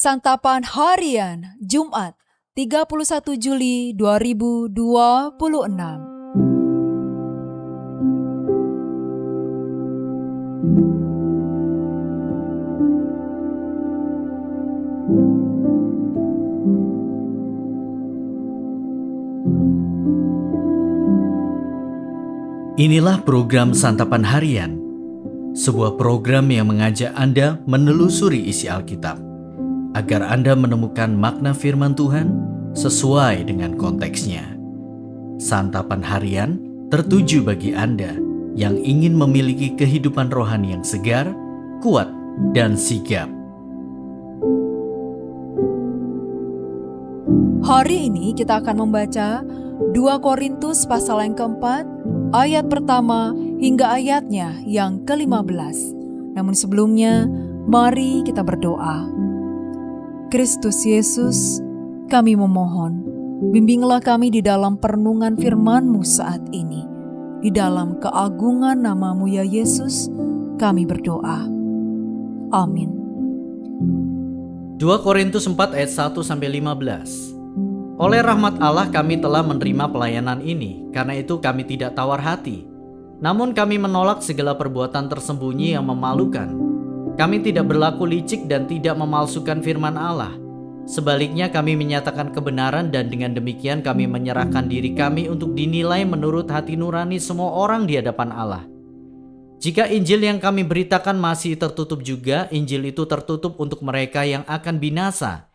Santapan Harian Jumat 31 Juli 2026. Inilah program Santapan Harian, sebuah program yang mengajak Anda menelusuri isi Alkitab, agar Anda menemukan makna firman Tuhan sesuai dengan konteksnya. Santapan Harian tertuju bagi Anda yang ingin memiliki kehidupan rohani yang segar, kuat, dan sigap. Hari ini kita akan membaca 2 Korintus pasal yang keempat, ayat pertama hingga ayatnya yang ke-15. Namun sebelumnya, mari kita berdoa. Kristus Yesus, kami memohon, bimbinglah kami di dalam perenungan firman-Mu saat ini. Di dalam keagungan nama-Mu ya Yesus, kami berdoa. Amin. 2 Korintus 4 ayat 1-15. Oleh rahmat Allah kami telah menerima pelayanan ini, karena itu kami tidak tawar hati. Namun kami menolak segala perbuatan tersembunyi yang memalukan. Kami tidak berlaku licik dan tidak memalsukan firman Allah. Sebaliknya kami menyatakan kebenaran dan dengan demikian kami menyerahkan diri kami untuk dinilai menurut hati nurani semua orang di hadapan Allah. Jika Injil yang kami beritakan masih tertutup juga, Injil itu tertutup untuk mereka yang akan binasa,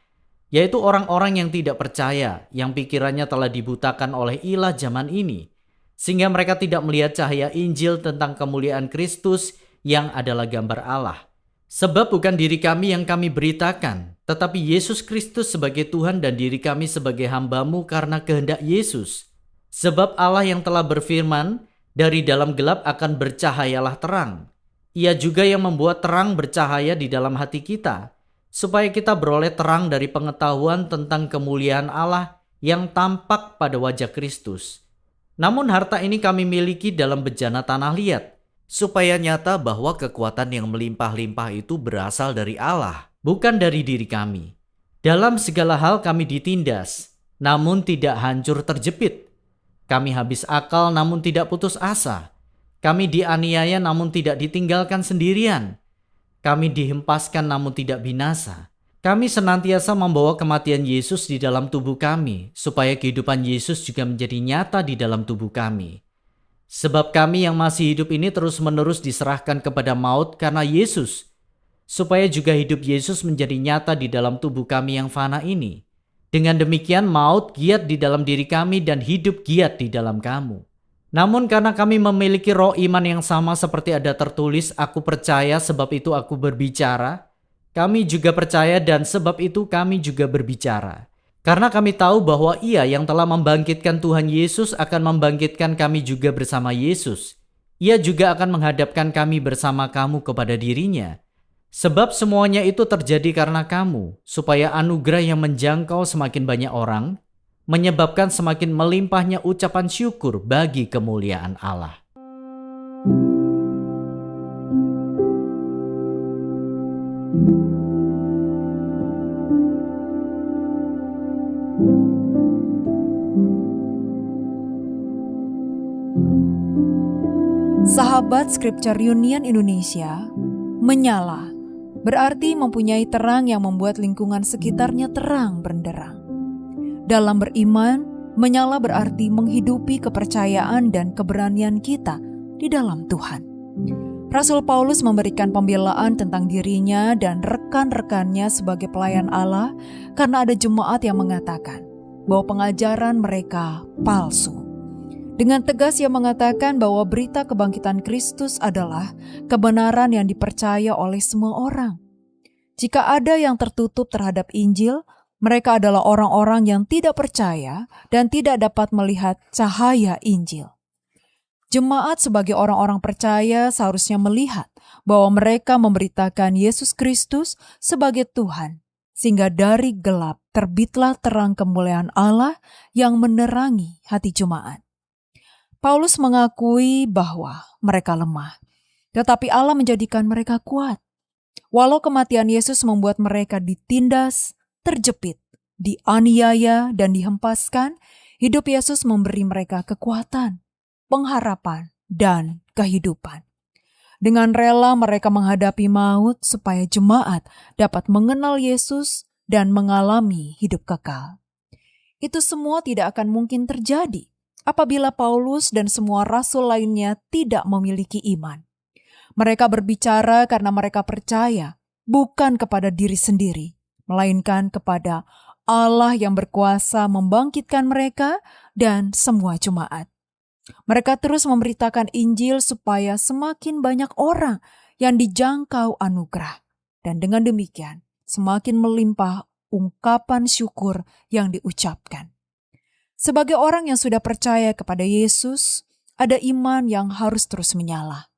yaitu orang-orang yang tidak percaya, yang pikirannya telah dibutakan oleh ilah zaman ini, sehingga mereka tidak melihat cahaya Injil tentang kemuliaan Kristus yang adalah gambar Allah. Sebab bukan diri kami yang kami beritakan, tetapi Yesus Kristus sebagai Tuhan dan diri kami sebagai hamba-Mu karena kehendak Yesus. Sebab Allah yang telah berfirman, dari dalam gelap akan bercahayalah terang. Ia juga yang membuat terang bercahaya di dalam hati kita, supaya kita beroleh terang dari pengetahuan tentang kemuliaan Allah yang tampak pada wajah Kristus. Namun harta ini kami miliki dalam bejana tanah liat, supaya nyata bahwa kekuatan yang melimpah-limpah itu berasal dari Allah, bukan dari diri kami. Dalam segala hal kami ditindas, namun tidak hancur terjepit. Kami habis akal namun tidak putus asa. Kami dianiaya namun tidak ditinggalkan sendirian. Kami dihempaskan namun tidak binasa. Kami senantiasa membawa kematian Yesus di dalam tubuh kami, supaya kehidupan Yesus juga menjadi nyata di dalam tubuh kami. Sebab kami yang masih hidup ini terus-menerus diserahkan kepada maut karena Yesus, supaya juga hidup Yesus menjadi nyata di dalam tubuh kami yang fana ini. Dengan demikian maut giat di dalam diri kami dan hidup giat di dalam kamu. Namun karena kami memiliki roh iman yang sama seperti ada tertulis, aku percaya sebab itu aku berbicara. Kami juga percaya dan sebab itu kami juga berbicara. Karena kami tahu bahwa Ia yang telah membangkitkan Tuhan Yesus akan membangkitkan kami juga bersama Yesus. Ia juga akan menghadapkan kami bersama kamu kepada dirinya. Sebab semuanya itu terjadi karena kamu, supaya anugerah yang menjangkau semakin banyak orang, menyebabkan semakin melimpahnya ucapan syukur bagi kemuliaan Allah. Sahabat Scripture Union Indonesia, menyala berarti mempunyai terang yang membuat lingkungan sekitarnya terang benderang. Dalam beriman, menyala berarti menghidupi kepercayaan dan keberanian kita di dalam Tuhan. Rasul Paulus memberikan pembelaan tentang dirinya dan rekan-rekannya sebagai pelayan Allah karena ada jemaat yang mengatakan bahwa pengajaran mereka palsu. Dengan tegas ia mengatakan bahwa berita kebangkitan Kristus adalah kebenaran yang dipercaya oleh semua orang. Jika ada yang tertutup terhadap Injil, mereka adalah orang-orang yang tidak percaya dan tidak dapat melihat cahaya Injil. Jemaat sebagai orang-orang percaya seharusnya melihat bahwa mereka memberitakan Yesus Kristus sebagai Tuhan, sehingga dari gelap terbitlah terang kemuliaan Allah yang menerangi hati jemaat. Paulus mengakui bahwa mereka lemah, tetapi Allah menjadikan mereka kuat. Walau kematian Yesus membuat mereka ditindas, terjepit, dianiaya, dan dihempaskan, hidup Yesus memberi mereka kekuatan, pengharapan, dan kehidupan. Dengan rela mereka menghadapi maut supaya jemaat dapat mengenal Yesus dan mengalami hidup kekal. Itu semua tidak akan mungkin terjadi apabila Paulus dan semua rasul lainnya tidak memiliki iman. Mereka berbicara karena mereka percaya bukan kepada diri sendiri, melainkan kepada Allah yang berkuasa membangkitkan mereka dan semua jemaat. Mereka terus memberitakan Injil supaya semakin banyak orang yang dijangkau anugerah. Dan dengan demikian, semakin melimpah ungkapan syukur yang diucapkan. Sebagai orang yang sudah percaya kepada Yesus, ada iman yang harus terus menyala.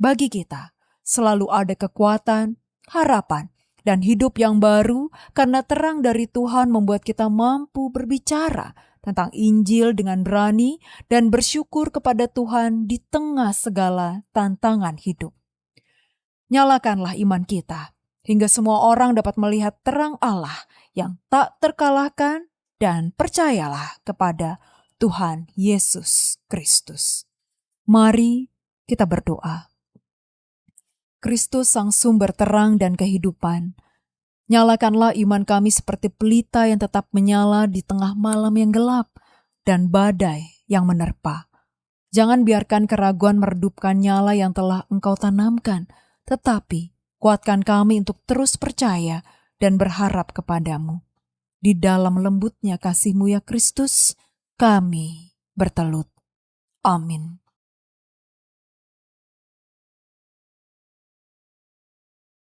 Bagi kita, selalu ada kekuatan, harapan, dan hidup yang baru karena terang dari Tuhan membuat kita mampu berbicara tentang Injil dengan berani dan bersyukur kepada Tuhan di tengah segala tantangan hidup. Nyalakanlah iman kita, hingga semua orang dapat melihat terang Allah yang tak terkalahkan dan percayalah kepada Tuhan Yesus Kristus. Mari kita berdoa. Kristus sang sumber terang dan kehidupan, nyalakanlah iman kami seperti pelita yang tetap menyala di tengah malam yang gelap dan badai yang menerpa. Jangan biarkan keraguan meredupkan nyala yang telah Engkau tanamkan, tetapi kuatkan kami untuk terus percaya dan berharap kepadamu. Di dalam lembutnya kasih-Mu ya Kristus, kami bertelut. Amin.